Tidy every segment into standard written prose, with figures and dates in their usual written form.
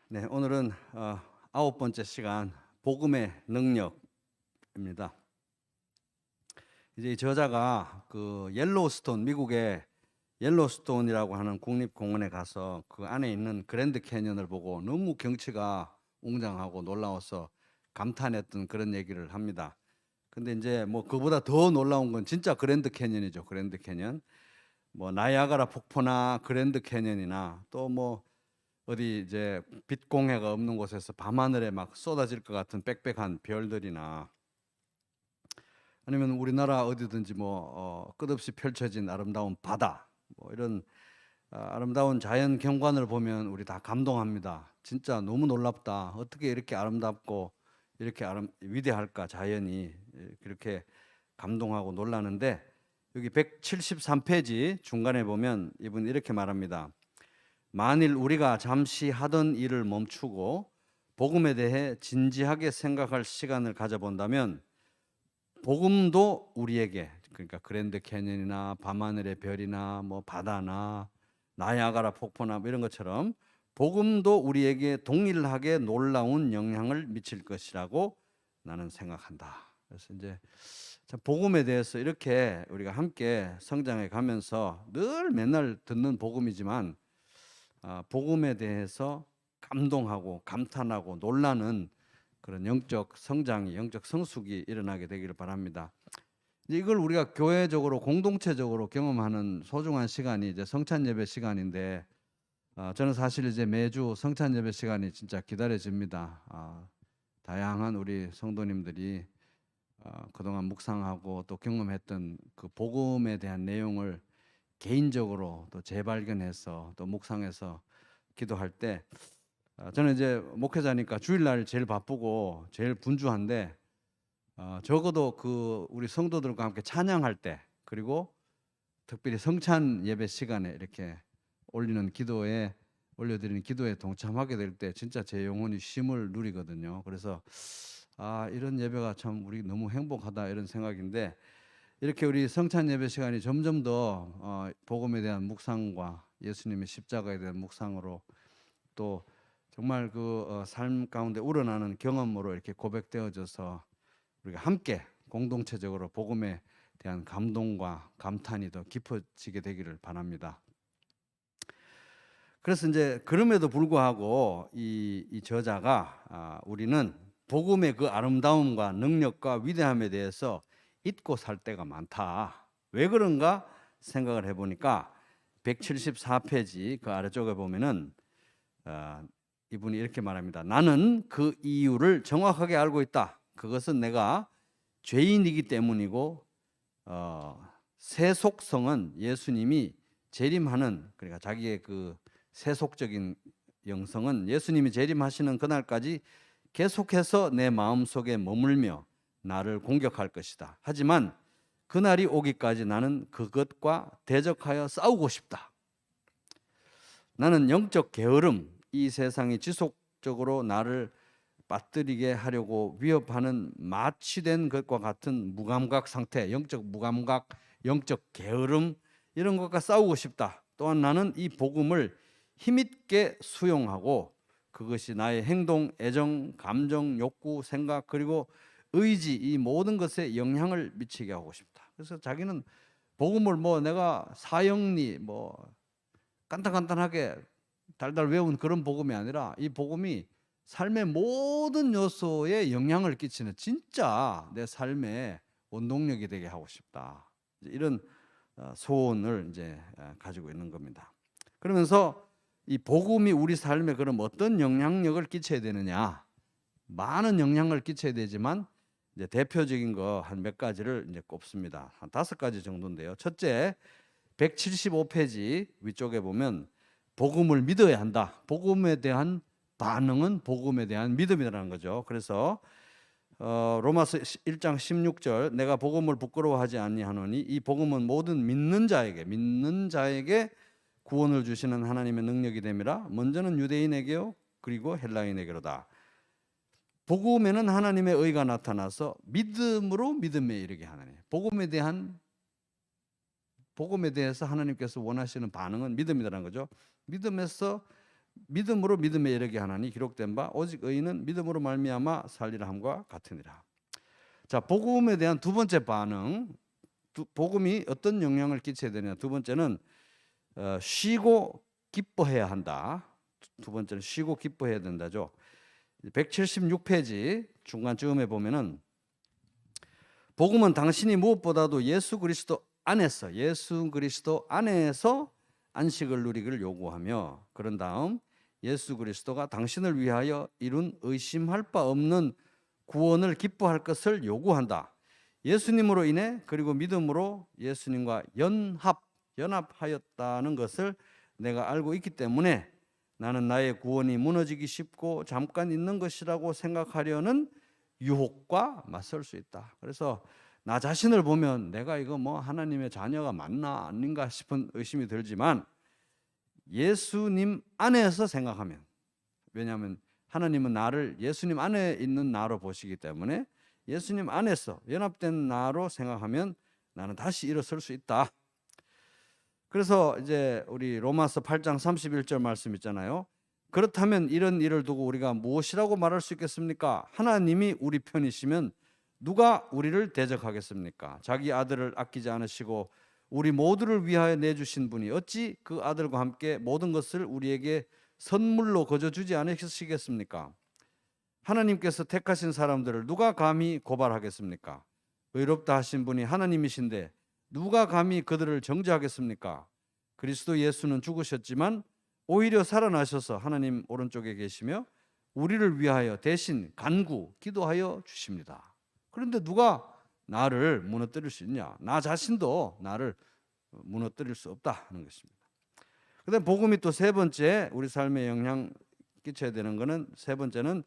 네, 오늘은 9번째 시간 복음의 능력입니다. 이제 이 저자가 그 옐로우스톤, 미국의 옐로우스톤이라고 하는 국립공원에 가서 그 안에 있는 그랜드 캐니언을 보고 너무 경치가 웅장하고 놀라워서 감탄했던 그런 얘기를 합니다. 근데 이제 뭐 그보다 더 놀라운 건 진짜 그랜드 캐니언이죠. 그랜드 캐니언. 뭐 나이아가라 폭포나 그랜드 캐니언이나 또 뭐 어디 이제 빛공해가 없는 곳에서 밤하늘에 막 쏟아질 것 같은 빽빽한 별들이나 아니면 우리나라 어디든지 뭐 끝없이 펼쳐진 아름다운 바다, 뭐 이런 아름다운 자연 경관을 보면 우리 다 감동합니다. 진짜 너무 놀랍다. 어떻게 이렇게 아름답고 이렇게 위대할까, 자연이. 그렇게 감동하고 놀라는데, 여기 173페이지 중간에 보면 이분이 이렇게 말합니다. 만일 우리가 잠시 하던 일을 멈추고 복음에 대해 진지하게 생각할 시간을 가져본다면 복음도 우리에게, 그러니까 그랜드 캐년이나 밤하늘의 별이나 뭐 바다나 나야가라 폭포나 뭐 이런 것처럼 복음도 우리에게 동일하게 놀라운 영향을 미칠 것이라고 나는 생각한다. 그래서 이제 복음에 대해서 이렇게 우리가 함께 성장해 가면서 늘 맨날 듣는 복음이지만 복음에 대해서 감동하고 감탄하고 놀라는 그런 영적 성장이, 영적 성숙이 일어나게 되기를 바랍니다. 이걸 우리가 교회적으로 공동체적으로 경험하는 소중한 시간이 이제 성찬 예배 시간인데, 저는 사실 이제 매주 성찬 예배 시간이 진짜 기다려집니다. 다양한 우리 성도님들이 그동안 묵상하고 또 경험했던 그 복음에 대한 내용을 개인적으로 또 재발견해서 또 묵상해서 기도할 때, 저는 이제 목회자니까 주일날 제일 바쁘고 제일 분주한데, 적어도 그 우리 성도들과 함께 찬양할 때, 그리고 특별히 성찬 예배 시간에 이렇게 올려드리는 기도에 동참하게 될 때 진짜 제 영혼이 쉼을 누리거든요. 그래서 이런 예배가 참 우리 너무 행복하다, 이런 생각인데, 이렇게 우리 성찬 예배 시간이 점점 더 복음에 대한 묵상과 예수님의 십자가에 대한 묵상으로, 또 정말 그 삶 가운데 우러나는 경험으로 이렇게 고백되어져서 우리가 함께 공동체적으로 복음에 대한 감동과 감탄이 더 깊어지게 되기를 바랍니다. 그래서 이제 그럼에도 불구하고 이 저자가 우리는 복음의 그 아름다움과 능력과 위대함에 대해서 잊고 살 때가 많다. 왜 그런가 생각을 해보니까 174페이지 그 아래쪽에 보면은 이분이 이렇게 말합니다. 나는 그 이유를 정확하게 알고 있다. 그것은 내가 죄인이기 때문이고, 세속성은 예수님이 재림하는, 그러니까 자기의 그 세속적인 영성은 예수님이 재림하시는 그날까지 계속해서 내 마음속에 머물며 나를 공격할 것이다. 하지만 그날이 오기까지 나는 그것과 대적하여 싸우고 싶다. 나는 영적 게으름, 이 세상이 지속적으로 나를 빠뜨리게 하려고 위협하는 마취된 것과 같은 무감각 상태, 영적 무감각, 영적 게으름, 이런 것과 싸우고 싶다. 또한 나는 이 복음을 힘있게 수용하고 그것이 나의 행동, 애정, 감정, 욕구, 생각, 그리고 의지, 이 모든 것에 영향을 미치게 하고 싶다. 그래서 자기는 복음을 뭐 내가 사형리 뭐 간단간단하게 달달 외운 그런 복음이 아니라, 이 복음이 삶의 모든 요소에 영향을 끼치는 진짜 내 삶의 원동력이 되게 하고 싶다. 이런 소원을 이제 가지고 있는 겁니다. 그러면서 이 복음이 우리 삶에 그럼 어떤 영향력을 끼쳐야 되느냐? 많은 영향을 끼쳐야 되지만 이제 대표적인 거 한 몇 가지를 이제 꼽습니다. 한 5가지 정도인데요. 첫째, 175페이지 위쪽에 보면 복음을 믿어야 한다. 복음에 대한 반응은 복음에 대한 믿음이라는 거죠. 그래서 로마서 1장 16절, 내가 복음을 부끄러워하지 아니하노니 이 복음은 모든 믿는 자에게 구원을 주시는 하나님의 능력이 됨이라. 먼저는 유대인에게요, 그리고 헬라인에게로다. 복음에는 하나님의 의가 나타나서 믿음으로 믿음에 이르게 하나니, 복음에 대해서 하나님께서 원하시는 반응은 믿음이라는 거죠. 믿음에서 믿음으로 믿음에 이르게 하나니 기록된 바 오직 의인은 믿음으로 말미암아 살리라 함과 같으니라. 자, 복음에 대한 두 번째 반응, 복음이 어떤 영향을 끼쳐야 되냐. 두 번째는 쉬고 기뻐해야 한다. 두 번째는 쉬고 기뻐해야 된다죠. 176페이지 중간쯤에 보면은 복음은 당신이 무엇보다도 예수 그리스도 안에서 안식을 누리기를 요구하며, 그런 다음 예수 그리스도가 당신을 위하여 이룬 의심할 바 없는 구원을 기뻐할 것을 요구한다. 예수님으로 인해 그리고 믿음으로 예수님과 연합하였다는 것을 내가 알고 있기 때문에 나는 나의 구원이 무너지기 쉽고 잠깐 있는 것이라고 생각하려는 유혹과 맞설 수 있다. 그래서 나 자신을 보면 내가 이거 뭐 하나님의 자녀가 맞나 아닌가 싶은 의심이 들지만 예수님 안에서 생각하면, 왜냐하면 하나님은 나를 예수님 안에 있는 나로 보시기 때문에 예수님 안에서 연합된 나로 생각하면 나는 다시 일어설 수 있다. 그래서 이제 우리 로마서 8장 31절 말씀 있잖아요. 그렇다면 이런 일을 두고 우리가 무엇이라고 말할 수 있겠습니까? 하나님이 우리 편이시면 누가 우리를 대적하겠습니까? 자기 아들을 아끼지 않으시고 우리 모두를 위하여 내주신 분이 어찌 그 아들과 함께 모든 것을 우리에게 선물로 거저 주지 않으시겠습니까? 하나님께서 택하신 사람들을 누가 감히 고발하겠습니까? 의롭다 하신 분이 하나님이신데 누가 감히 그들을 정죄하겠습니까? 그리스도 예수는 죽으셨지만 오히려 살아나셔서 하나님 오른쪽에 계시며 우리를 위하여 대신 간구 기도하여 주십니다. 그런데 누가 나를 무너뜨릴 수 있냐? 나 자신도 나를 무너뜨릴 수 없다 하는 것입니다. 그다음 복음이 또 세 번째 우리 삶에 영향 끼쳐야 되는 것은, 세 번째는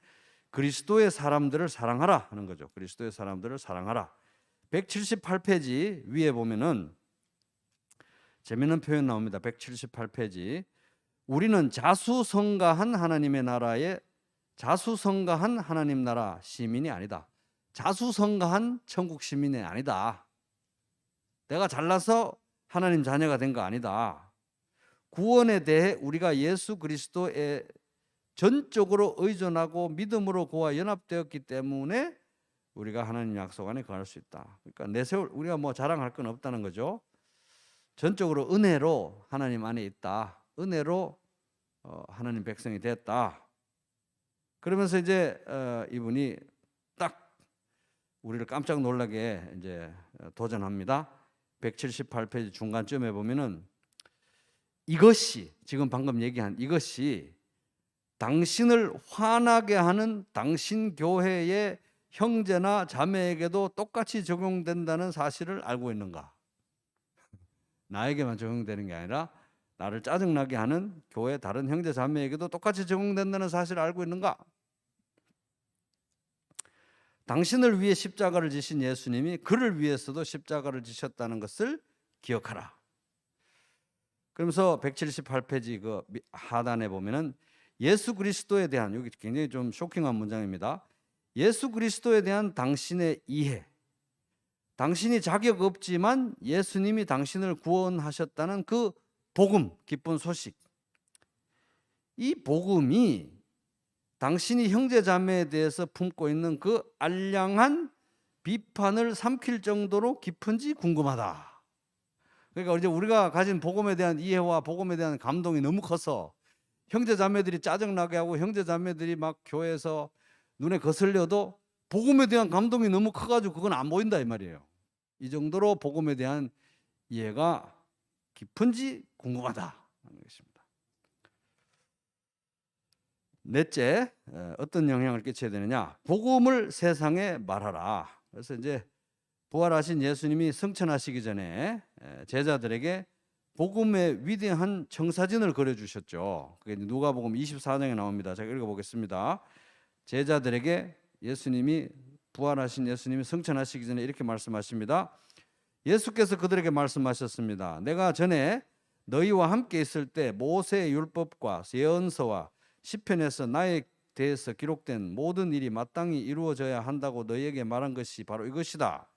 그리스도의 사람들을 사랑하라 하는 거죠. 그리스도의 사람들을 사랑하라. 178페이지 위에 보면은 재미있는 표현 나옵니다. 178페이지. 우리는 자수성가한 하나님의 나라의 자수성가한 하나님 나라 시민이 아니다. 자수성가한 천국 시민이 아니다. 내가 잘나서 하나님 자녀가 된 거 아니다. 구원에 대해 우리가 예수 그리스도에 전적으로 의존하고 믿음으로 그와 연합되었기 때문에 우리가 하나님 약속 안에 거할 수 있다. 그러니까 내세울 우리가 뭐 자랑할 건 없다는 거죠. 전적으로 은혜로 하나님 안에 있다. 은혜로 하나님 백성이 됐다. 그러면서 이제 이분이 딱 우리를 깜짝 놀라게 이제 도전합니다. 178페이지 중간쯤에 보면은 이것이, 지금 방금 얘기한 이것이 당신을 화나게 하는 당신 교회의 형제나 자매에게도 똑같이 적용된다는 사실을 알고 있는가? 나에게만 적용되는 게 아니라 나를 짜증나게 하는 교회 다른 형제 자매에게도 똑같이 적용된다는 사실을 알고 있는가? 당신을 위해 십자가를 지신 예수님이 그를 위해서도 십자가를 지셨다는 것을 기억하라. 그러면서 178페이지 그 하단에 보면은 예수 그리스도에 대한, 여기 굉장히 좀 쇼킹한 문장입니다. 예수 그리스도에 대한 당신의 이해, 당신이 자격 없지만 예수님이 당신을 구원하셨다는 그 복음, 기쁜 소식, 이 복음이 당신이 형제 자매에 대해서 품고 있는 그 알량한 비판을 삼킬 정도로 깊은지 궁금하다. 그러니까 이제 우리가 가진 복음에 대한 이해와 복음에 대한 감동이 너무 커서 형제 자매들이 짜증나게 하고 형제 자매들이 막 교회에서 눈에 거슬려도 복음에 대한 감동이 너무 커가지고 그건 안 보인다 이 말이에요. 이 정도로 복음에 대한 이해가 깊은지 궁금하다 하는 것입니다. 넷째, 어떤 영향을 끼쳐야 되느냐? 복음을 세상에 말하라. 그래서 이제 부활하신 예수님이 승천하시기 전에 제자들에게 복음의 위대한 청사진을 그려주셨죠. 그게 누가복음 24장에 나옵니다. 제가 읽어보겠습니다. 제자들에게 예수님이, 부활하신 예수님이 승천하시기 전에 이렇게 말씀하십니다. 예수께서 그들에게 말씀하셨습니다. 내가 전에 너희와 함께 있을 때 모세의 율법과 예언서와 시편에서 나에 대해서 기록된 모든 일이 마땅히 이루어져야 한다고 너희에게 말한 것이 바로 이것이다.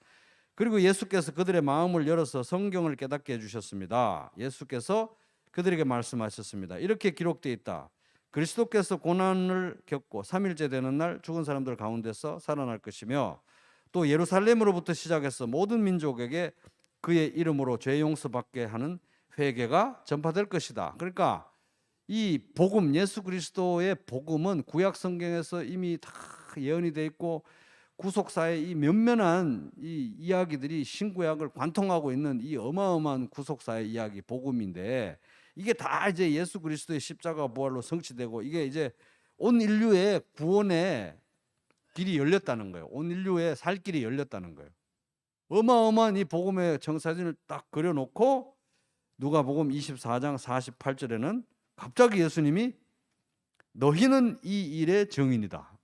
그리고 예수께서 그들의 마음을 열어서 성경을 깨닫게 해주셨습니다. 예수께서 그들에게 말씀하셨습니다. 이렇게 기록되어 있다. 그리스도께서 고난을 겪고 3일째 되는 날 죽은 사람들 가운데서 살아날 것이며 또 예루살렘으로부터 시작해서 모든 민족에게 그의 이름으로 죄 용서받게 하는 회개가 전파될 것이다. 그러니까 이 복음, 예수 그리스도의 복음은 구약 성경에서 이미 다 예언이 돼 있고 구속사의 이 면면한 이 이야기들이 신구약을 관통하고 있는 이 어마어마한 구속사의 이야기, 복음인데 이게 다 이제 예수 그리스도의 십자가 부활로 성취되고 이게 이제 온 인류의 구원의 길이 열렸다는 거예요. 온 인류의 살 길이 열렸다는 거예요. 어마어마한 이 복음의 청사진을 딱 그려놓고 누가복음 24장 48절에는 갑자기 예수님이 너희는 이 일의 증인이다.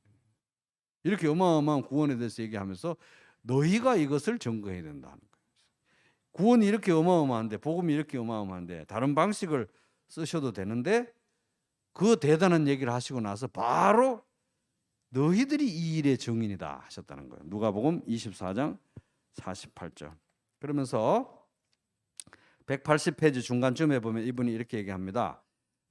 이렇게 어마어마한 구원에 대해서 얘기하면서 너희가 이것을 증거해야 된다는 거예요. 구원이 이렇게 어마어마한데, 복음이 이렇게 어마어마한데 다른 방식을 쓰셔도 되는데 그 대단한 얘기를 하시고 나서 바로 너희들이 이 일의 증인이다 하셨다는 거예요. 누가복음 24장 48절. 그러면서 180페이지 중간쯤에 보면 이분이 이렇게 얘기합니다.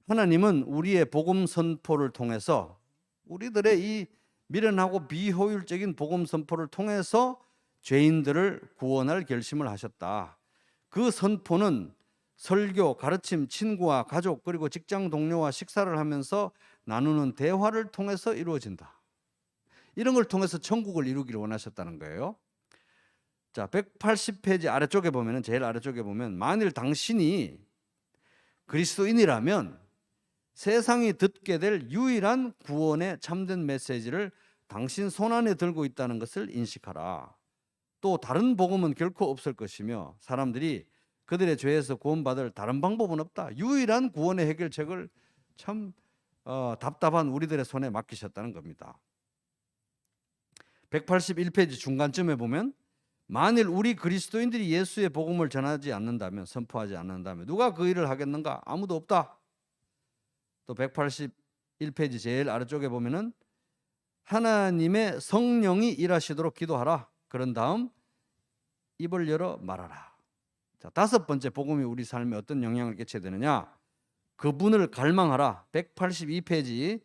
하나님은 우리의 복음 선포를 통해서 우리들의 이 미련하고 비효율적인 복음 선포를 통해서 죄인들을 구원할 결심을 하셨다. 그 선포는 설교, 가르침, 친구와 가족 그리고 직장 동료와 식사를 하면서 나누는 대화를 통해서 이루어진다. 이런 걸 통해서 천국을 이루기를 원하셨다는 거예요. 자, 180페이지 아래쪽에 보면 제일 아래쪽에 보면 만일 당신이 그리스도인이라면 세상이 듣게 될 유일한 구원의 참된 메시지를 당신 손안에 들고 있다는 것을 인식하라. 또 다른 복음은 결코 없을 것이며 사람들이 그들의 죄에서 구원받을 다른 방법은 없다. 유일한 구원의 해결책을 참 답답한 우리들의 손에 맡기셨다는 겁니다. 181페이지 중간쯤에 보면 만일 우리 그리스도인들이 예수의 복음을 전하지 않는다면, 선포하지 않는다면 누가 그 일을 하겠는가? 아무도 없다. 또 181페이지 제일 아래쪽에 보면은 하나님의 성령이 일하시도록 기도하라. 그런 다음 입을 열어 말하라. 자, 다섯 번째 복음이 우리 삶에 어떤 영향을 끼쳐야 되느냐? 그분을 갈망하라. 182페이지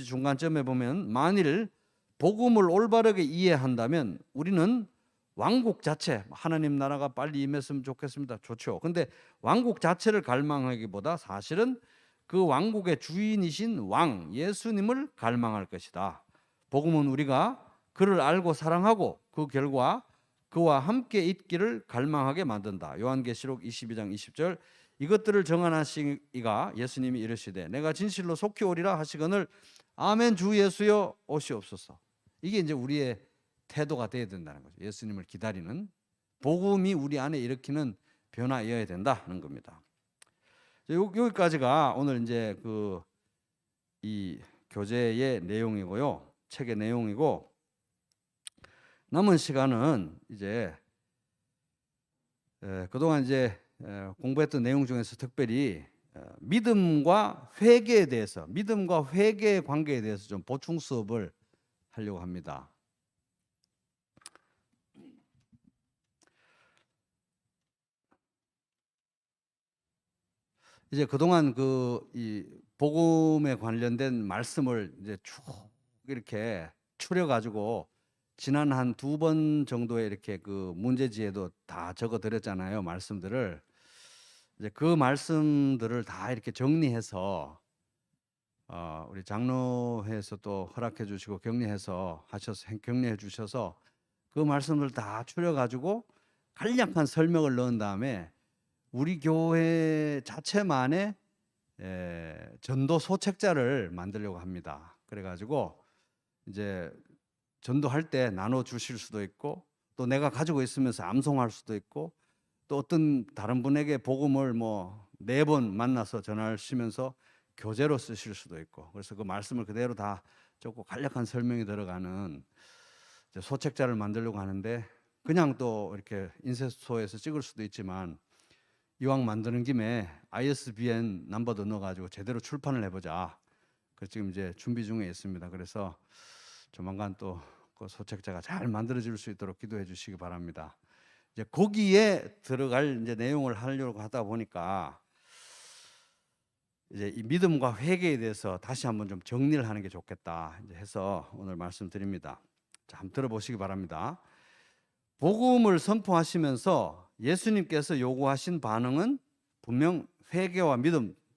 중간점에 보면 만일 복음을 올바르게 이해한다면 우리는 왕국 자체, 하나님 나라가 빨리 임했으면 좋겠습니다. 좋죠. 근데 왕국 자체를 갈망하기보다 사실은 그 왕국의 주인이신 왕 예수님을 갈망할 것이다. 복음은 우리가 그를 알고 사랑하고 그 결과 그와 함께 있기를 갈망하게 만든다. 요한계시록 22장 20절 이것들을 정하시기가 예수님이 이르시되 내가 진실로 속히 오리라 하시거늘 아멘 주 예수여 오시옵소서. 이게 이제 우리의 태도가 되어야 된다는 거죠. 예수님을 기다리는 복음이 우리 안에 일으키는 변화여야 된다는 겁니다. 여기까지가 오늘 이제 이 교재의 내용이고요, 책의 내용이고 남은 시간은 이제 그동안 이제 공부했던 내용 중에서 특별히 믿음과 회개에 대해서, 믿음과 회개의 관계에 대해서 좀 보충 수업을 하려고 합니다. 이제 그동안 이 복음에 관련된 말씀을 이제 쭉 이렇게 추려 가지고 지난 한 2번 정도의 이렇게 문제지에도 다 적어 드렸잖아요, 말씀들을. 이제 그 말씀들을 다 이렇게 정리해서 우리 장로회에서 또 허락해 주시고 격려해 주셔서 그 말씀을 다 추려 가지고 간략한 설명을 넣은 다음에 우리 교회 자체만의 전도 소책자를 만들려고 합니다. 그래가지고 이제 전도할 때 나눠 주실 수도 있고 또 내가 가지고 있으면서 암송할 수도 있고 또 어떤 다른 분에게 복음을 4번 만나서 전하시면서 교재로 쓰실 수도 있고 그래서 그 말씀을 그대로 다 적고 간략한 설명이 들어가는 소책자를 만들려고 하는데 그냥 또 이렇게 인쇄소에서 찍을 수도 있지만 이왕 만드는 김에 ISBN 넘버도 넣어가지고 제대로 출판을 해보자. 그래서 지금 이제 준비 중에 있습니다. 그래서 조만간 또 그 소책자가 잘 만들어질 수 있도록 기도해 주시기 바랍니다. 이제 거기에 들어갈 이제 내용을 하려고 하다 보니까 이제 이 믿음과 회개에 대해서 다시 한번 좀 정리를 하는 게 좋겠다 이제 해서 오늘 말씀드립니다. 자, 한번 들어보시기 바랍니다. 복음을 선포하시면서 예수님께서 요구하신 반응은 분명 회개와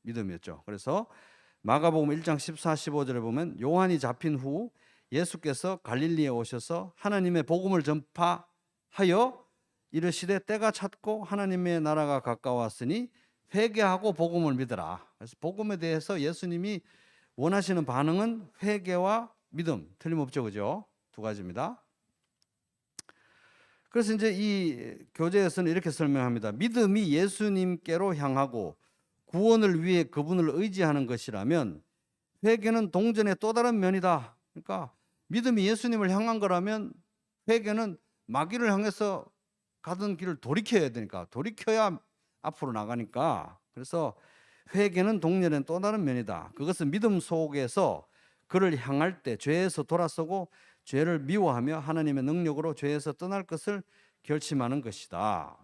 믿음이었죠. 그래서 마가복음 1장 14, 15절에 보면 요한이 잡힌 후 예수께서 갈릴리에 오셔서 하나님의 복음을 전파하여 이르시되 때가 찼고 하나님의 나라가 가까웠으니 회개하고 복음을 믿으라. 그래서 복음에 대해서 예수님이 원하시는 반응은 회개와 믿음, 틀림없죠, 그죠? 두 가지입니다. 그래서 이제 이 교재에서는 이렇게 설명합니다. 믿음이 예수님께로 향하고 구원을 위해 그분을 의지하는 것이라면 회개는 동전의 또 다른 면이다. 그러니까 믿음이 예수님을 향한 거라면 회개는 마귀를 향해서 가던 길을 돌이켜야 되니까, 돌이켜야 앞으로 나가니까. 그래서 회개는 동전의 또 다른 면이다. 그것은 믿음 속에서 그를 향할 때 죄에서 돌아서고 죄를 미워하며 하나님의 능력으로 죄에서 떠날 것을 결심하는 것이다.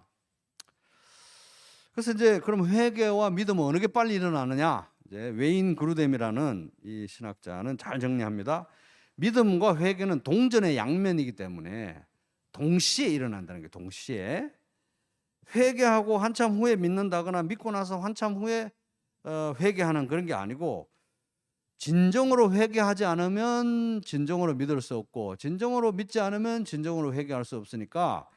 그래서 이제 그럼 회개와 믿음은 어느 게 빨리 일어나느냐? 이제 웨인 그루뎀이라는 이 신학자는 잘 정리합니다. 믿음과 회개는 동전의 양면이기 때문에 동시에 일어난다는 게, 동시에. 회개하고 한참 후에 믿는다거나 믿고 나서 한참 후에 회개하는 그런 게 아니고, 진정으로 회개하지 않으면 진정으로 믿을 수 없고 진정으로 믿지 않으면 진정으로 회개할 수 없으니까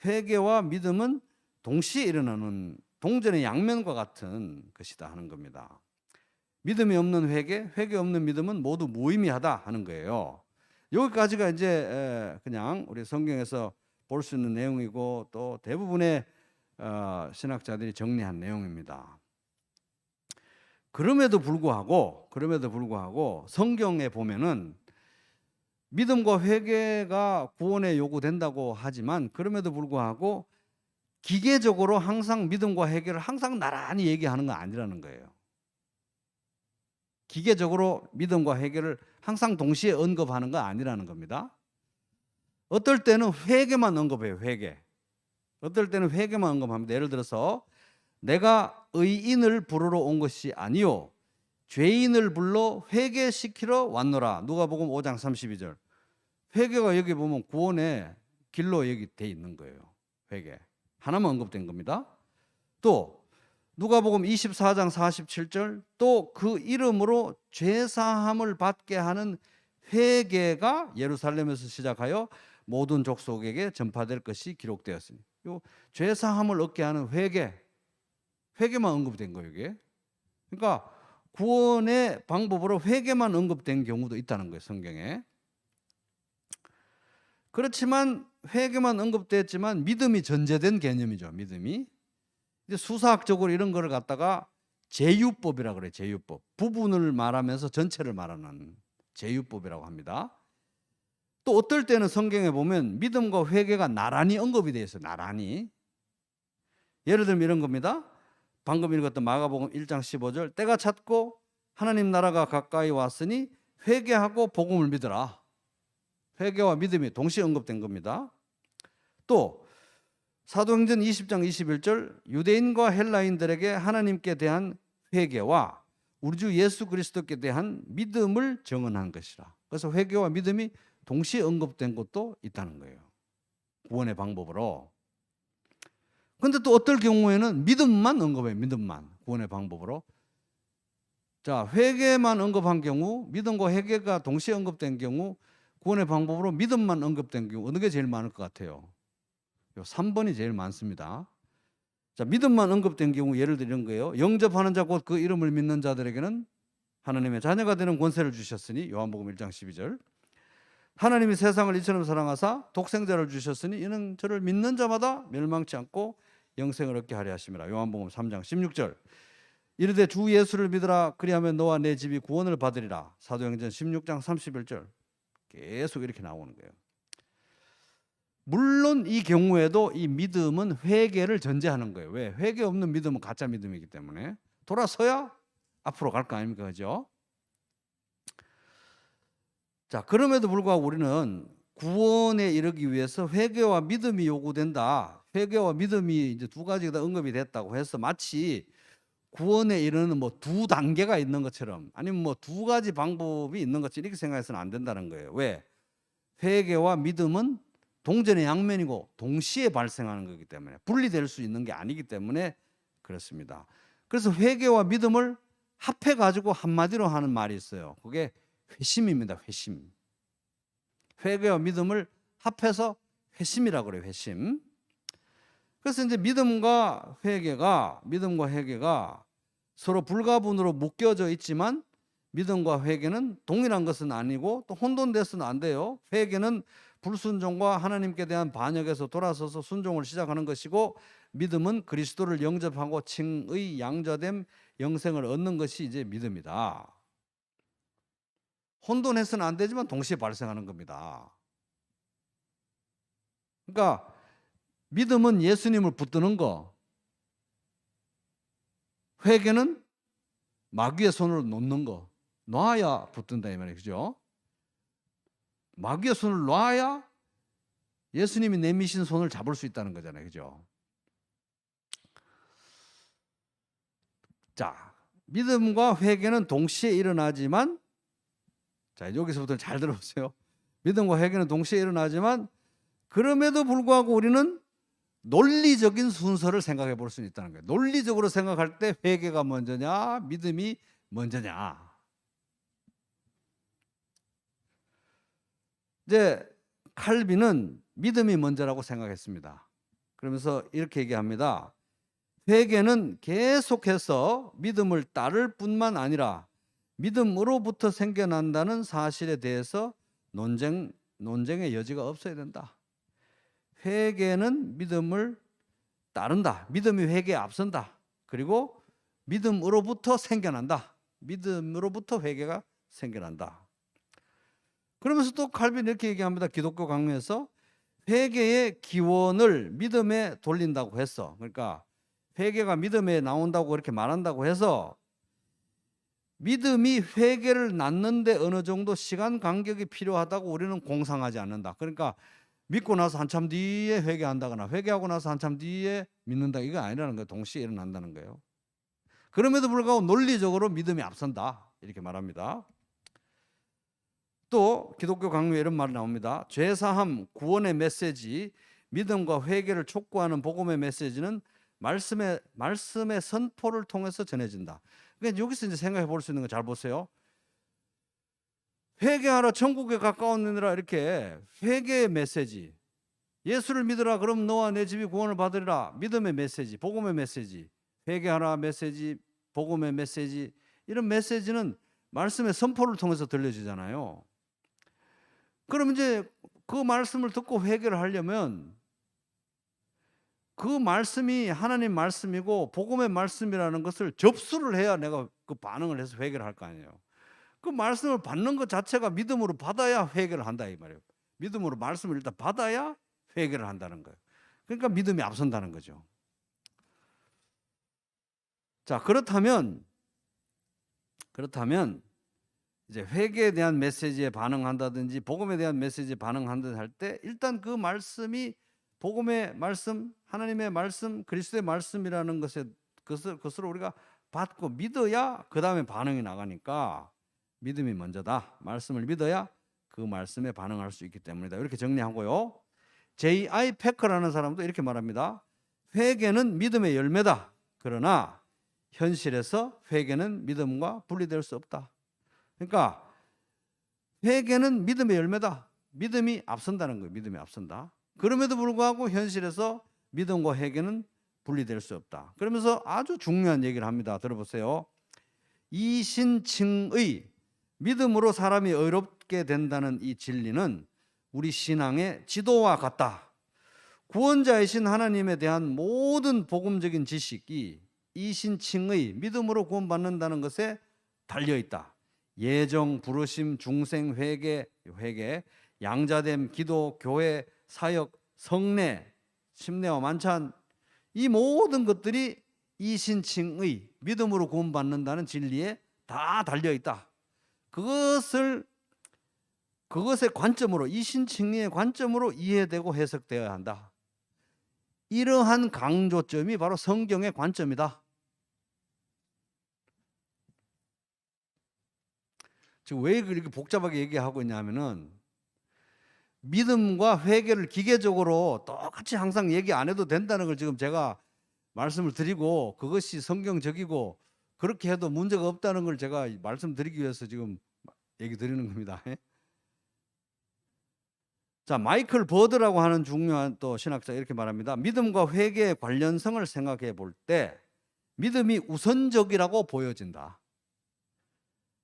회개와 믿음은 동시에 일어나는 동전의 양면과 같은 것이다 하는 겁니다. 믿음이 없는 회개, 회개 없는 믿음은 모두 무의미하다 하는 거예요. 여기까지가 이제 그냥 우리 성경에서 볼 수 있는 내용이고 또 대부분의 신학자들이 정리한 내용입니다. 그럼에도 불구하고 성경에 보면은 믿음과 회개가 구원에 요구된다고 하지만, 그럼에도 불구하고 기계적으로 항상 믿음과 회개를 항상 나란히 얘기하는 건 아니라는 거예요. 기계적으로 믿음과 회개를 항상 동시에 언급하는 건 아니라는 겁니다. 어떨 때는 회개만 언급해요. 회개. 어떨 때는 회개만 언급합니다. 예를 들어서 내가 의인을 부르러 온 것이 아니요 죄인을 불러 회개시키러 왔노라. 누가복음 5장 32절. 회개가 여기 보면 구원의 길로 여기 돼 있는 거예요. 회개 하나만 언급된 겁니다. 또 누가복음 24장 47절, 또 그 이름으로 죄사함을 받게 하는 회개가 예루살렘에서 시작하여 모든 족속에게 전파될 것이 기록되었으니, 요 죄사함을 얻게 하는 회개만 언급된 거예요, 이게. 그러니까 구원의 방법으로 회개만 언급된 경우도 있다는 거예요, 성경에. 그렇지만 회개만 언급됐지만 믿음이 전제된 개념이죠, 믿음이. 이제 수사학적으로 이런 거를 갖다가 제유법이라고 그래요, 제유법. 부분을 말하면서 전체를 말하는 제유법이라고 합니다. 또 어떨 때는 성경에 보면 믿음과 회개가 나란히 언급이 되어 있어요, 나란히. 예를 들면 이런 겁니다. 방금 읽었던 마가복음 1장 15절, 때가 찼고 하나님 나라가 가까이 왔으니 회개하고 복음을 믿으라. 회개와 믿음이 동시에 언급된 겁니다. 또 사도행전 20장 21절, 유대인과 헬라인들에게 하나님께 대한 회개와 우리 주 예수 그리스도께 대한 믿음을 증언한 것이라. 그래서 회개와 믿음이 동시에 언급된 것도 있다는 거예요, 구원의 방법으로. 근데 또 어떨 경우에는 믿음만 언급해요, 믿음만, 구원의 방법으로. 자, 회개만 언급한 경우, 믿음과 회개가 동시에 언급된 경우, 구원의 방법으로 믿음만 언급된 경우 어느 게 제일 많을 것 같아요? 3번이 제일 많습니다. 자, 믿음만 언급된 경우 예를 들은 거예요. 영접하는 자 곧 그 이름을 믿는 자들에게는 하나님의 자녀가 되는 권세를 주셨으니, 요한복음 1장 12절. 하나님이 세상을 이처럼 사랑하사 독생자를 주셨으니 이는 저를 믿는 자마다 멸망치 않고 영생을 얻게 하려 하심이라. 요한복음 3장 16절. 이르되 주 예수를 믿으라, 그리하면 너와 내 집이 구원을 받으리라. 사도행전 16장 31절. 계속 이렇게 나오는 거예요. 물론 이 경우에도 이 믿음은 회개를 전제하는 거예요. 왜? 회개 없는 믿음은 가짜 믿음이기 때문에 돌아서야 앞으로 갈 거 아닙니까? 그죠? 자, 그럼에도 불구하고 우리는 구원에 이르기 위해서 회개와 믿음이 요구된다. 회개와 믿음이 이제 두 가지가 다 언급이 됐다고 해서 마치 구원에 이르는 뭐 두 단계가 있는 것처럼, 아니면 뭐 두 가지 방법이 있는 것처럼 이렇게 생각해서는 안 된다는 거예요. 왜? 회개와 믿음은 동전의 양면이고 동시에 발생하는 거기 때문에, 분리될 수 있는 게 아니기 때문에 그렇습니다. 그래서 회개와 믿음을 합해 가지고 한마디로 하는 말이 있어요. 그게 회심입니다. 회심. 회개와 믿음을 합해서 회심이라고 그래요. 회심. 그래서 이제 믿음과 회개가 서로 불가분으로 묶여져 있지만, 믿음과 회개는 동일한 것은 아니고 또 혼돈돼서는 안 돼요. 회개는 불순종과 하나님께 대한 반역에서 돌아서서 순종을 시작하는 것이고, 믿음은 그리스도를 영접하고 칭의 양자됨 영생을 얻는 것이 이제 믿음이다. 혼돈해서는 안 되지만 동시에 발생하는 겁니다. 그러니까 믿음은 예수님을 붙드는 거, 회개는 마귀의 손을 놓는 거. 놔야 붙든다 이 말이에요. 그죠? 마귀의 손을 놔야 예수님이 내미신 손을 잡을 수 있다는 거잖아요. 그죠? 자, 믿음과 회개는 동시에 일어나지만, 자, 여기서부터 잘 들어보세요. 믿음과 회개는 동시에 일어나지만, 그럼에도 불구하고 우리는 논리적인 순서를 생각해 볼 수 있다는 거예요. 논리적으로 생각할 때 회개가 먼저냐, 믿음이 먼저냐. 이제 칼빈은 믿음이 먼저라고 생각했습니다. 그러면서 이렇게 얘기합니다. 회개는 계속해서 믿음을 따를 뿐만 아니라 믿음으로부터 생겨난다는 사실에 대해서 논쟁의 여지가 없어야 된다. 회개는 믿음을 따른다. 믿음이 회개에 앞선다. 그리고 믿음으로부터 생겨난다. 믿음으로부터 회개가 생겨난다. 그러면서 또 칼빈이 이렇게 얘기합니다. 기독교 강론에서 회개의 기원을 믿음에 돌린다고 했어. 그러니까 회개가 믿음에 나온다고 이렇게 말한다고 해서, 믿음이 회개를 낳는데 어느 정도 시간 간격이 필요하다고 우리는 공상하지 않는다. 그러니까 믿고 나서 한참 뒤에 회개한다거나 회개하고 나서 한참 뒤에 믿는다, 이거 아니라는 거예요. 동시에 일어난다는 거예요. 그럼에도 불구하고 논리적으로 믿음이 앞선다, 이렇게 말합니다. 또 기독교 강요에 이런 말이 나옵니다. 죄사함, 구원의 메시지, 믿음과 회개를 촉구하는 복음의 메시지는 말씀의 선포를 통해서 전해진다. 그러니까 여기서 이제 생각해 볼 수 있는 거 잘 보세요. 회개하라, 천국에 가까웠느니라, 이렇게 회개의 메시지, 예수를 믿으라, 그럼 너와 내 집이 구원을 받으리라, 믿음의 메시지, 복음의 메시지, 회개하라 메시지, 복음의 메시지, 이런 메시지는 말씀의 선포를 통해서 들려지잖아요. 그럼 이제 그 말씀을 듣고 회개를 하려면 그 말씀이 하나님 말씀이고 복음의 말씀이라는 것을 접수를 해야 내가 그 반응을 해서 회개를 할 거 아니에요. 그 말씀을 받는 것 자체가 믿음으로 받아야 회개를 한다 이 말이에요. 믿음으로 말씀을 일단 받아야 회개를 한다는 거예요. 그러니까 믿음이 앞선다는 거죠. 자, 그렇다면 이제 회개에 대한 메시지에 반응한다든지 복음에 대한 메시지에 반응한다 할 때, 일단 그 말씀이 복음의 말씀, 하나님의 말씀, 그리스도의 말씀이라는 것을 우리가 받고 믿어야 그 다음에 반응이 나가니까 믿음이 먼저다. 말씀을 믿어야 그 말씀에 반응할 수 있기 때문이다. 이렇게 정리하고요. J.I. 패커라는 사람도 이렇게 말합니다. 회개는 믿음의 열매다. 그러나 현실에서 회개는 믿음과 분리될 수 없다. 그러니까 회개는 믿음의 열매다. 믿음이 앞선다는 거예요. 믿음이 앞선다. 그럼에도 불구하고 현실에서 믿음과 회개는 분리될 수 없다. 그러면서 아주 중요한 얘기를 합니다. 들어보세요. 이신칭의, 믿음으로 사람이 의롭게 된다는 이 진리는 우리 신앙의 지도와 같다. 구원자이신 하나님에 대한 모든 복음적인 지식이 이신칭의, 믿음으로 구원받는다는 것에 달려있다. 예정, 부르심, 중생, 회개, 양자됨, 기도, 교회, 사역, 성례, 심례와 만찬, 이 모든 것들이 이신칭의, 믿음으로 구원받는다는 진리에 다 달려있다. 그것의 관점으로, 이신칭의의 관점으로 이해되고 해석되어야 한다. 이러한 강조점이 바로 성경의 관점이다. 지금 왜 이렇게 복잡하게 얘기하고 있냐면은 믿음과 회개를 기계적으로 똑같이 항상 얘기 안 해도 된다는 걸 지금 제가 말씀을 드리고, 그것이 성경적이고 그렇게 해도 문제가 없다는 걸 제가 말씀드리기 위해서 지금 얘기 드리는 겁니다. 자, 마이클 버드라고 하는 중요한 또 신학자 이렇게 말합니다. 믿음과 회개의 관련성을 생각해 볼 때 믿음이 우선적이라고 보여진다.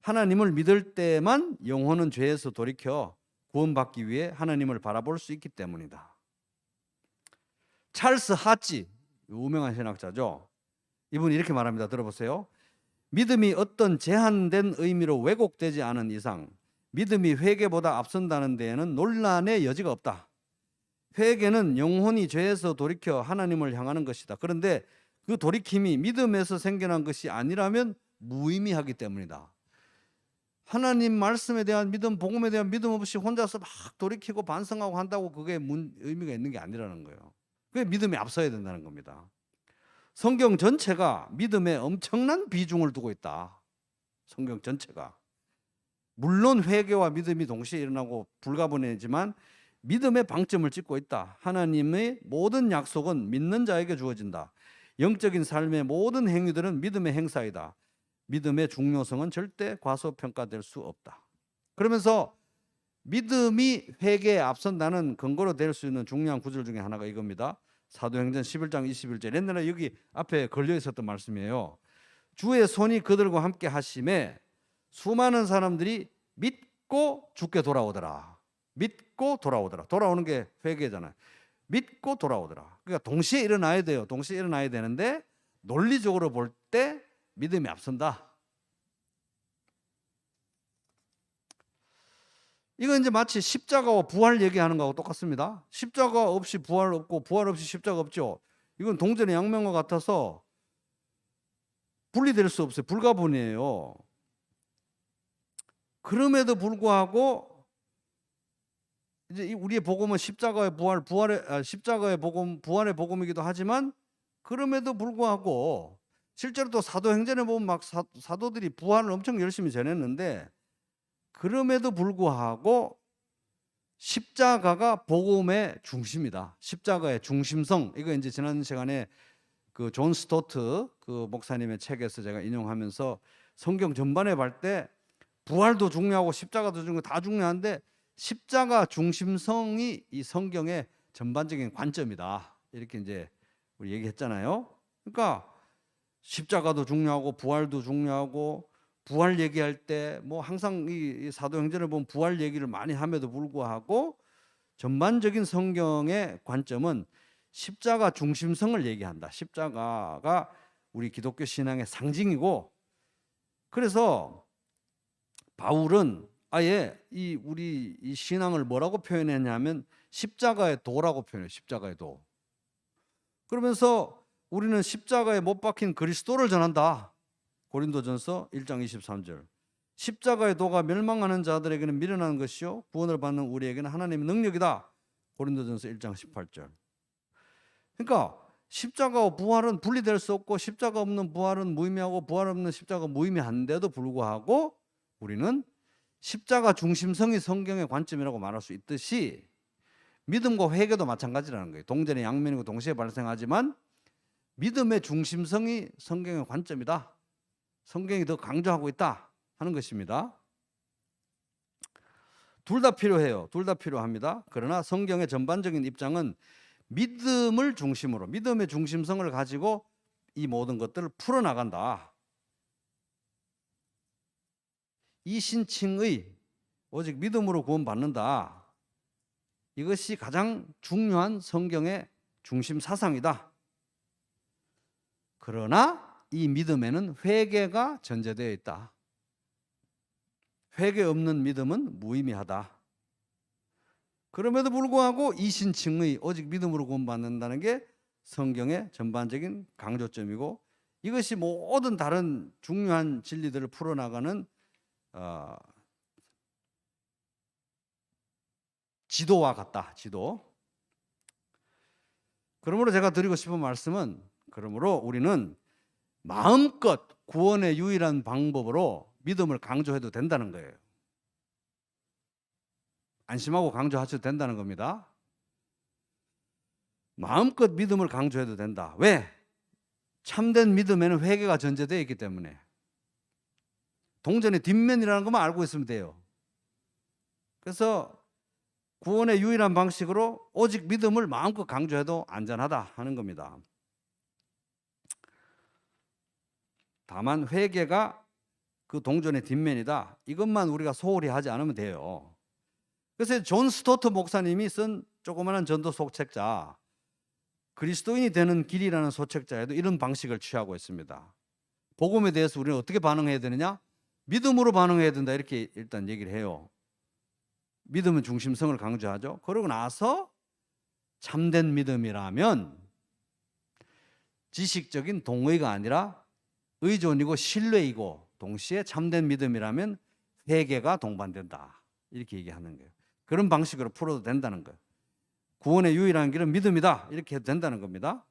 하나님을 믿을 때만 영혼은 죄에서 돌이켜 구원받기 위해 하나님을 바라볼 수 있기 때문이다. 찰스 하치, 유명한 신학자죠. 이분이 이렇게 말합니다. 들어보세요. 믿음이 어떤 제한된 의미로 왜곡되지 않은 이상 믿음이 회개보다 앞선다는 데에는 논란의 여지가 없다. 회개는 영혼이 죄에서 돌이켜 하나님을 향하는 것이다. 그런데 그 돌이킴이 믿음에서 생겨난 것이 아니라면 무의미하기 때문이다. 하나님 말씀에 대한 믿음, 복음에 대한 믿음 없이 혼자서 막 돌이키고 반성하고 한다고 그게 의미가 있는 게 아니라는 거예요. 그게 믿음이 앞서야 된다는 겁니다. 성경 전체가 믿음에 엄청난 비중을 두고 있다. 성경 전체가. 물론 회개와 믿음이 동시에 일어나고 불가분이지만 믿음의 방점을 찍고 있다. 하나님의 모든 약속은 믿는 자에게 주어진다. 영적인 삶의 모든 행위들은 믿음의 행사이다. 믿음의 중요성은 절대 과소평가될 수 없다. 그러면서 믿음이 회개에 앞선다는 근거로 될 수 있는 중요한 구절 중에 하나가 이겁니다. 사도행전 11장 21절. 옛날에 여기 앞에 걸려 있었던 말씀이에요. 주의 손이 그들과 함께 하심에 수많은 사람들이 믿고 주께 돌아오더라. 믿고 돌아오더라. 돌아오는 게 회개잖아요. 믿고 돌아오더라. 그러니까 동시에 일어나야 돼요. 동시에 일어나야 되는데 논리적으로 볼 때 믿음이 앞선다. 이건 이제 마치 십자가와 부활 얘기하는 거하고 똑같습니다. 십자가 없이 부활 없고 부활 없이 십자가 없죠. 이건 동전의 양면과 같아서 분리될 수 없어요. 불가분이에요. 그럼에도 불구하고 이제 우리의 복음은 십자가의 부활, 십자가의 복음, 부활의 복음이기도 하지만 그럼에도 불구하고 실제로 또 사도행전에 보면 막 사도들이 부활을 엄청 열심히 전했는데 그럼에도 불구하고 십자가가 복음의 중심이다. 십자가의 중심성. 이거 이제 지난 시간에 그 존 스토트 그 목사님의 책에서 제가 인용하면서 성경 전반에 볼 때 부활도 중요하고 십자가도 중요하고 다 중요한데 십자가 중심성이 이 성경의 전반적인 관점이다. 이렇게 이제 우리 얘기했잖아요. 그러니까 십자가도 중요하고 부활도 중요하고 부활 얘기할 때 뭐 항상 이 사도행전을 보면 부활 얘기를 많이 함에도 불구하고 전반적인 성경의 관점은 십자가 중심성을 얘기한다. 십자가가 우리 기독교 신앙의 상징이고, 그래서 바울은 아예 우리 이 신앙을 뭐라고 표현했냐면 십자가의 도라고 표현해요. 십자가의 도. 그러면서 우리는 십자가에 못 박힌 그리스도를 전한다. 고린도전서 1장 23절. 십자가의 도가 멸망하는 자들에게는 미련한 것이요 구원을 받는 우리에게는 하나님의 능력이다. 고린도전서 1장 18절. 그러니까 십자가와 부활은 분리될 수 없고 십자가 없는 부활은 무의미하고 부활 없는 십자가 무의미한데도 불구하고 우리는 십자가 중심성이 성경의 관점이라고 말할 수 있듯이 믿음과 회개도 마찬가지라는 거예요. 동전의 양면이고 동시에 발생하지만 믿음의 중심성이 성경의 관점이다. 성경이 더 강조하고 있다 하는 것입니다. 둘 다 필요해요. 둘 다 필요합니다. 그러나 성경의 전반적인 입장은 믿음을 중심으로, 믿음의 중심성을 가지고 이 모든 것들을 풀어나간다. 이신칭의 오직 믿음으로 구원받는다. 이것이 가장 중요한 성경의 중심 사상이다. 그러나 이 믿음에는 회개가 전제되어 있다. 회개 없는 믿음은 무의미하다. 그럼에도 불구하고 이신칭의 오직 믿음으로 구원받는다는 게 성경의 전반적인 강조점이고, 이것이 모든 다른 중요한 진리들을 풀어나가는 지도와 같다. 지도. 그러므로 제가 드리고 싶은 말씀은, 그러므로 우리는 마음껏 구원의 유일한 방법으로 믿음을 강조해도 된다는 거예요. 안심하고 강조하셔도 된다는 겁니다. 마음껏 믿음을 강조해도 된다. 왜? 참된 믿음에는 회개가 전제되어 있기 때문에. 동전의 뒷면이라는 것만 알고 있으면 돼요. 그래서 구원의 유일한 방식으로 오직 믿음을 마음껏 강조해도 안전하다 하는 겁니다. 다만 회개가 그 동전의 뒷면이다. 이것만 우리가 소홀히 하지 않으면 돼요. 그래서 존 스토트 목사님이 쓴 조그마한 전도 소책자 그리스도인이 되는 길이라는 소책자에도 이런 방식을 취하고 있습니다. 복음에 대해서 우리는 어떻게 반응해야 되느냐? 믿음으로 반응해야 된다 이렇게 일단 얘기를 해요. 믿음은 중심성을 강조하죠. 그러고 나서 참된 믿음이라면 지식적인 동의가 아니라 의존이고 신뢰이고 동시에 참된 믿음이라면 회개가 동반된다. 이렇게 얘기하는 거예요. 그런 방식으로 풀어도 된다는 거예요. 구원의 유일한 길은 믿음이다. 이렇게 해도 된다는 겁니다.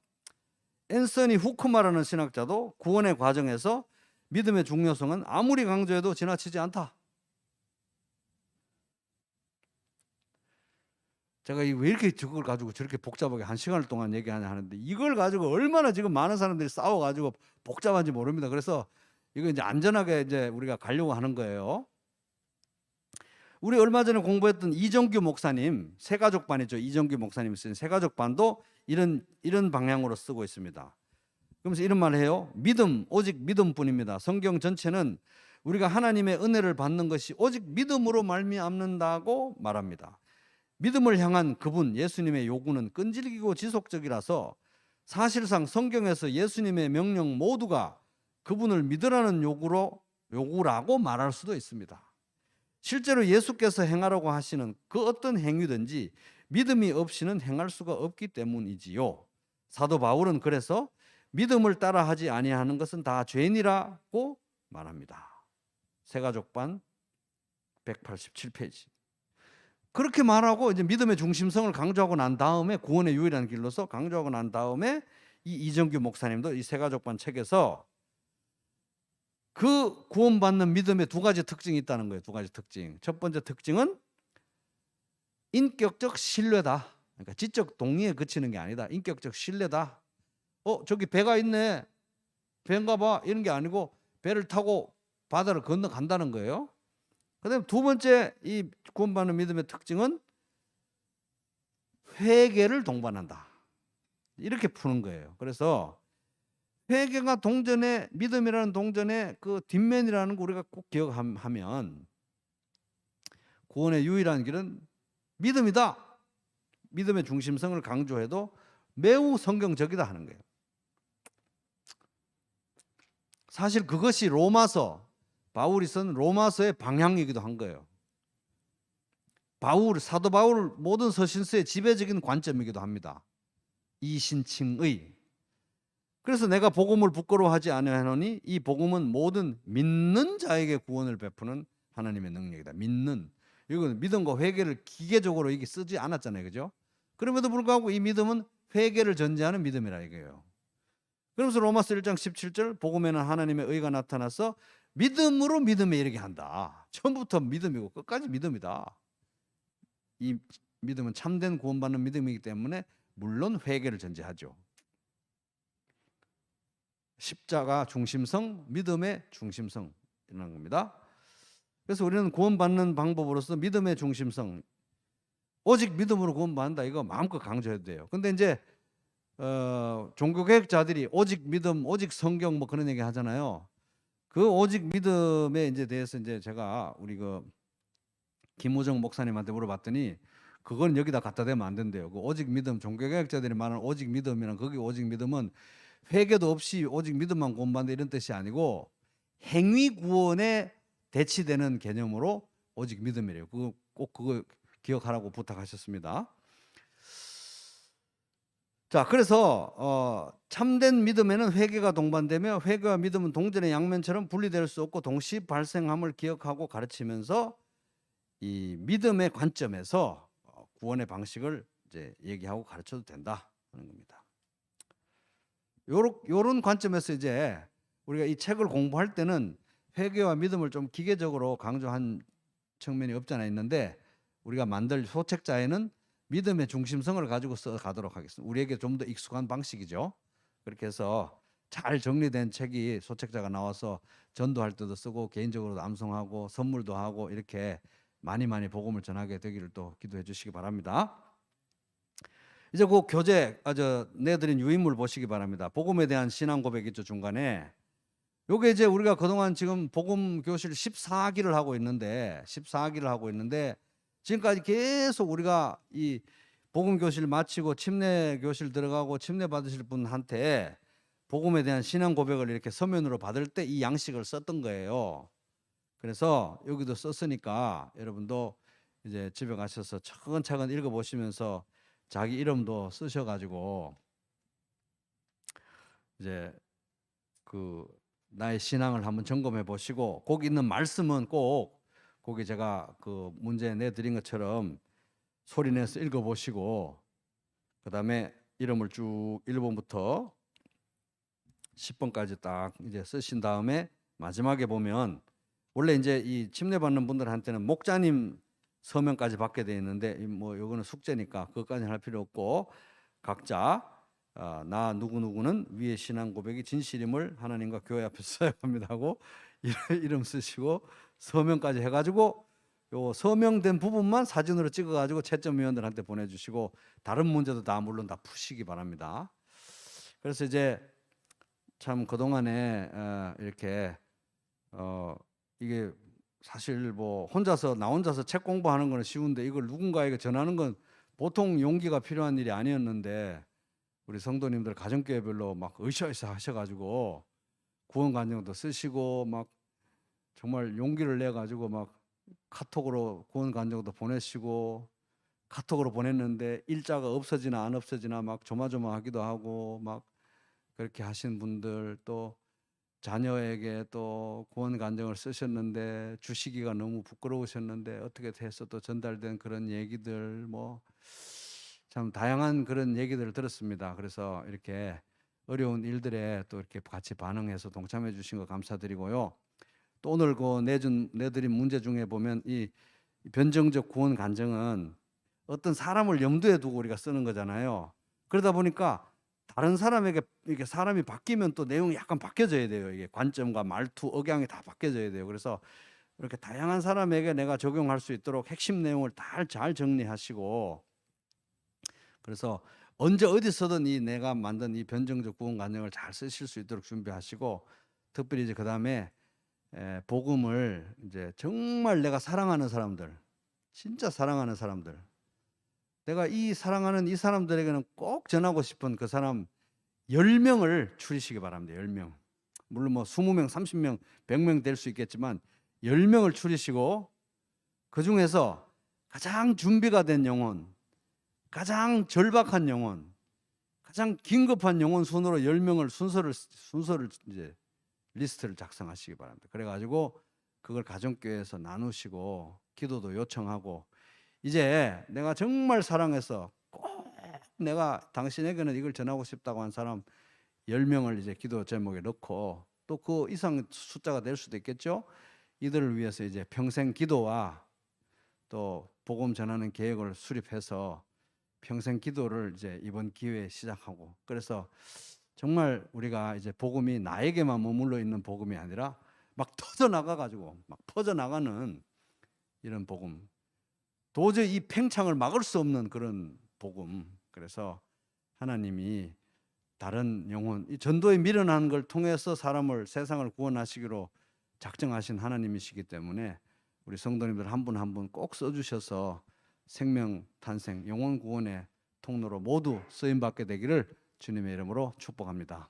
앤서니 후크마라는 신학자도 구원의 과정에서 믿음의 중요성은 아무리 강조해도 지나치지 않다. 제가 왜 이렇게 저걸 가지고 저렇게 복잡하게 1시간을 동안 얘기하냐 하는데 이걸 가지고 얼마나 지금 많은 사람들이 싸워가지고 복잡한지 모릅니다. 그래서 이거 이제 안전하게 이제 우리가 가려고 하는 거예요. 우리 얼마 전에 공부했던 이정규 목사님, 새가족반이죠. 이정규 목사님이 쓴 새가족반도 이런 방향으로 쓰고 있습니다. 그러면서 이런 말을 해요. 믿음, 오직 믿음뿐입니다. 성경 전체는 우리가 하나님의 은혜를 받는 것이 오직 믿음으로 말미암는다고 말합니다. 믿음을 향한 그분 예수님의 요구는 끈질기고 지속적이라서 사실상 성경에서 예수님의 명령 모두가 그분을 믿으라는 요구라고 말할 수도 있습니다. 실제로 예수께서 행하라고 하시는 그 어떤 행위든지 믿음이 없이는 행할 수가 없기 때문이지요. 사도 바울은 그래서 믿음을 따라하지 아니하는 것은 다 죄인이라고 말합니다. 새가족반 187페이지. 그렇게 말하고 이제 믿음의 중심성을 강조하고 난 다음에 구원의 유일한 길로서 강조하고 난 다음에 이 이정규 목사님도 이 새가족반 책에서 그 구원받는 믿음의 2가지 특징이 있다는 거예요. 2가지 특징. 첫 번째 특징은 인격적 신뢰다. 그러니까 지적 동의에 그치는 게 아니다. 인격적 신뢰다. 저기 배가 있네. 배인가 봐. 이런 게 아니고 배를 타고 바다를 건너간다는 거예요. 그다음에 2번째 이 구원받는 믿음의 특징은 회개를 동반한다. 이렇게 푸는 거예요. 그래서 회개가 동전의 믿음이라는 동전의 그 뒷면이라는 거 우리가 꼭 기억하면 구원의 유일한 길은 믿음이다. 믿음의 중심성을 강조해도 매우 성경적이다 하는 거예요. 사실 그것이 바울이 쓴 로마서의 방향이기도 한 거예요. 사도 바울 모든 서신서의 지배적인 관점이기도 합니다. 이신칭의. 그래서 내가 복음을 부끄러워하지 아니하노니 이 복음은 모든 믿는 자에게 구원을 베푸는 하나님의 능력이다. 믿는. 이건 믿음과 회개를 기계적으로 이게 쓰지 않았잖아요. 그죠? 그럼에도 불구하고 이 믿음은 회개를 전제하는 믿음이라 이거예요. 그러면서 로마서 1장 17절 복음에는 하나님의 의가 나타나서 믿음으로 믿음에 이르게 한다. 처음부터 믿음이고 끝까지 믿음이다. 이 믿음은 참된 구원받는 믿음이기 때문에 물론 회개를 전제하죠. 십자가 중심성, 믿음의 중심성 이라는 겁니다. 그래서 우리는 구원받는 방법으로서 믿음의 중심성, 오직 믿음으로 구원받는다 이거 마음껏 강조해도 돼요. 근데 이제 종교개혁자들이 오직 믿음, 오직 성경 뭐 그런 얘기 하잖아요. 그 오직 믿음에 이제 대해서 이제 제가 우리 그 김호정 목사님한테 물어봤더니 그건 여기다 갖다 대면 안 된대요. 그 오직 믿음, 종교개혁자들이 말하는 오직 믿음이란 거기 오직 믿음은 회개도 없이 오직 믿음만 구원받는다 이런 뜻이 아니고 행위 구원에 대치되는 개념으로 오직 믿음이래요. 꼭 그거 기억하라고 부탁하셨습니다. 자, 그래서 참된 믿음에는 회개가 동반되며 회개와 믿음은 동전의 양면처럼 분리될 수 없고 동시 발생함을 기억하고 가르치면서 이 믿음의 관점에서 구원의 방식을 이제 얘기하고 가르쳐도 된다 하는 겁니다. 요런 관점에서 이제 우리가 이 책을 공부할 때는 회개와 믿음을 좀 기계적으로 강조한 측면이 없지 않아 있는데 우리가 만들 소책자에는 믿음의 중심성을 가지고 써 가도록 하겠습니다. 우리에게 좀 더 익숙한 방식이죠. 그렇게 해서 잘 정리된 책이 소책자가 나와서 전도할 때도 쓰고 개인적으로도 암송하고 선물도 하고 이렇게 많이 복음을 전하게 되기를 또 기도해 주시기 바랍니다. 이제 그 교재 내드린 유인물 보시기 바랍니다. 복음에 대한 신앙 고백 있죠, 중간에. 요게 이제 우리가 그동안 지금 복음 교실 14기를 하고 있는데 지금까지 계속 우리가 이 복음 교실 마치고 침례 교실 들어가고 침례 받으실 분한테 복음에 대한 신앙 고백을 이렇게 서면으로 받을 때 이 양식을 썼던 거예요. 그래서 여기도 썼으니까 여러분도 이제 집에 가셔서 차근차근 읽어보시면서 자기 이름도 쓰셔가지고 이제 그 나의 신앙을 한번 점검해 보시고 거기 있는 말씀은 꼭 거기 제가 그 문제 내드린 것처럼 소리내서 읽어보시고 그 다음에 이름을 쭉 1번부터 10번까지 딱 이제 쓰신 다음에 마지막에 보면 원래 이제 이 침례 받는 분들한테는 목자님 서명까지 받게 돼 있는데 뭐 요거는 숙제니까 그것까지는 할 필요 없고 각자 나 누구누구는 위의 신앙 고백이 진실임을 하나님과 교회 앞에서 써야 합니다 하고 이름 쓰시고 서명까지 해가지고 요 서명된 부분만 사진으로 찍어가지고 채점위원들한테 보내주시고 다른 문제도 다 물론 다 푸시기 바랍니다. 그래서 이제 참 그동안에 이렇게 이게 사실 뭐 나 혼자서 책 공부하는 거는 쉬운데 이걸 누군가에게 전하는 건 보통 용기가 필요한 일이 아니었는데 우리 성도님들 가정교회별로 막 으쌰으쌰 하셔가지고 구원 간증도 쓰시고 막 정말 용기를 내 가지고 막 카톡으로 구원 간증도 보내시고 카톡으로 보냈는데 일자가 없어지나 안 없어지나 막 조마조마하기도 하고 막 그렇게 하신 분들 또 자녀에게 또 구원 간증을 쓰셨는데 주시기가 너무 부끄러우셨는데 어떻게 해서 또 전달된 그런 얘기들 뭐 참 다양한 그런 얘기들을 들었습니다. 그래서 이렇게 어려운 일들에 또 이렇게 같이 반응해서 동참해 주신 거 감사드리고요. 또 오늘 그 내드린 문제 중에 보면 이 변정적 구원 간증은 어떤 사람을 염두에 두고 우리가 쓰는 거잖아요. 그러다 보니까 다른 사람에게 이렇게 사람이 바뀌면 또 내용이 약간 바뀌어져야 돼요. 이게 관점과 말투, 억양이 다 바뀌어져야 돼요. 그래서 이렇게 다양한 사람에게 내가 적용할 수 있도록 핵심 내용을 잘 정리하시고 그래서 언제 어디서든 이 내가 만든 이 변정적 구원 간증을 잘 쓰실 수 있도록 준비하시고 특별히 이제 그다음에 복음을 이제 정말 내가 사랑하는 사람들, 진짜 사랑하는 사람들, 내가 사랑하는 이 사람들에게는 꼭 전하고 싶은 그 사람 10명을 추리시기 바랍니다. 10명. 물론 뭐 20명, 30명, 100명 될 수 있겠지만 10명을 추리시고 그중에서 가장 준비가 된 영혼, 가장 절박한 영혼, 가장 긴급한 영혼 순으로 10명을 순서를 이제 리스트를 작성하시기 바랍니다. 그래가지고 그걸 가정교회에서 나누시고 기도도 요청하고 이제 내가 정말 사랑해서 꼭 내가 당신에게는 이걸 전하고 싶다고 한 사람 10명을 이제 기도 제목에 넣고 또 그 이상 숫자가 될 수도 있겠죠. 이들을 위해서 이제 평생 기도와 또 복음 전하는 계획을 수립해서 평생 기도를 이제 이번 기회에 시작하고 그래서 정말 우리가 이제 복음이 나에게만 머물러 있는 복음이 아니라 막 터져나가 가지고 막 퍼져나가는 이런 복음 도저히 이 팽창을 막을 수 없는 그런 복음 그래서 하나님이 다른 영혼 이 전도에 미련한 걸 통해서 세상을 구원하시기로 작정하신 하나님이시기 때문에 우리 성도님들 한 분 한 분 꼭 써주셔서 생명 탄생 영혼 구원의 통로로 모두 쓰임받게 되기를 주님의 이름으로 축복합니다.